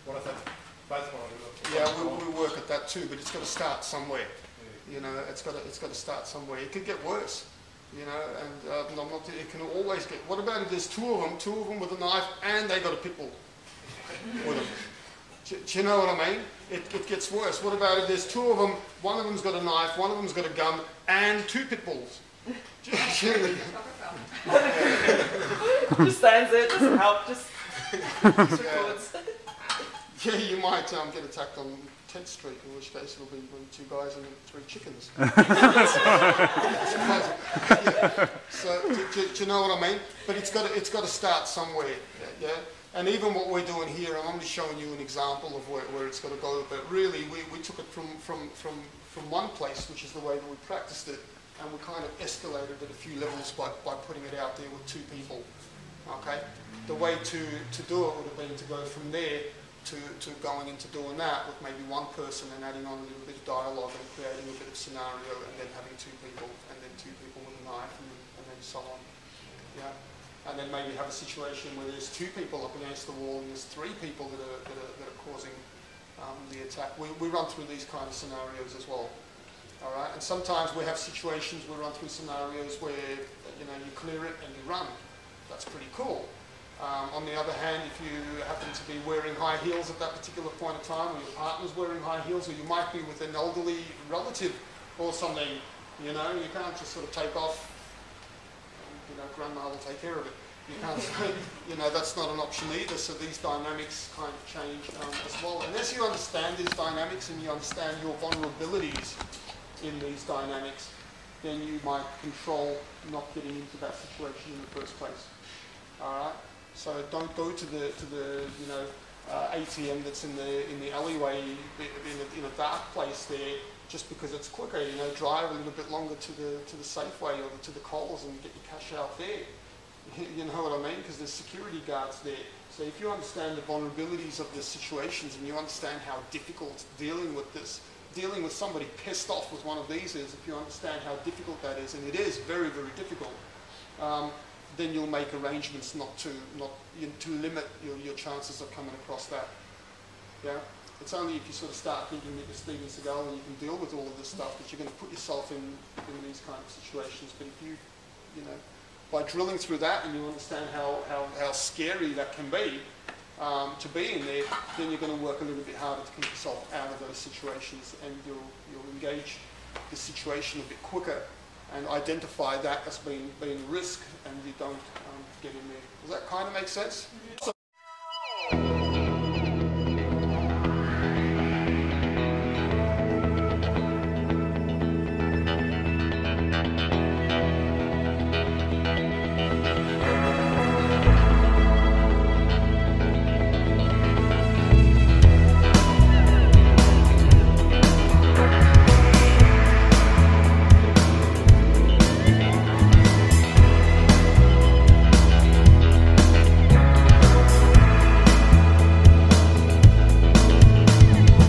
what I said, both want to do. Yeah, we work at that too, but it's got to start somewhere. You know, it's got to start somewhere. It could get worse, you know, and it can always get. What about if there's two of them with a knife, and they got a pit bull with them? Do you know what I mean? It gets worse. What about if there's two of them, one of them's got a knife, one of them's got a gun, and two pit bulls? Just stands there, doesn't help, just records. Yeah, you might get attacked on 10th Street, in which case it'll be two guys and 3 chickens. So, do you know what I mean? But it's got to start somewhere. Yeah. And even what we're doing here, I'm only showing you an example of where it's got to go. But really, we took it from one place, which is the way that we practiced it, and we kind of escalated it a few levels by putting it out there with 2 people. Okay. The way to do it would have been to go from there to going into doing that with maybe one person and adding on a little bit of dialogue and creating a bit of scenario, and then having 2 people, and then 2 people with a knife, and then so on. Yeah. And then maybe have a situation where there's 2 people up against the wall and there's 3 people that are causing the attack. We run through these kind of scenarios as well. All right. And sometimes we have situations we run through scenarios where you clear it and you run. That's pretty cool. On the other hand, if you happen to be wearing high heels at that particular point in time, or your partner's wearing high heels, or you might be with an elderly relative or something, you can't just sort of take off. Grandma will take care of it. You can't say, that's not an option either. So these dynamics kind of change as well. And as you understand these dynamics and you understand your vulnerabilities in these dynamics, then you might control not getting into that situation in the first place. All right. So don't go to the ATM that's in the alleyway in a dark place there just because it's quicker. Drive a little bit longer to the Safeway or to the Coles and get your cash out there. You know what I mean? Because there's security guards there. So if you understand the vulnerabilities of the situations and you understand how difficult dealing with somebody pissed off with one of these is, if you understand how difficult that is, and it is very, very difficult, then you'll make arrangements not to limit your chances of coming across that. Yeah. It's only if you sort of start thinking that you're Steven Seagal and you can deal with all of this stuff that you're going to put yourself in these kind of situations. But if by drilling through that and you understand how scary that can be to be in there, then you're going to work a little bit harder to keep yourself out of those situations, and you'll engage the situation a bit quicker and identify that as being a risk, and you don't get in there. Does that kind of make sense? Mm-hmm.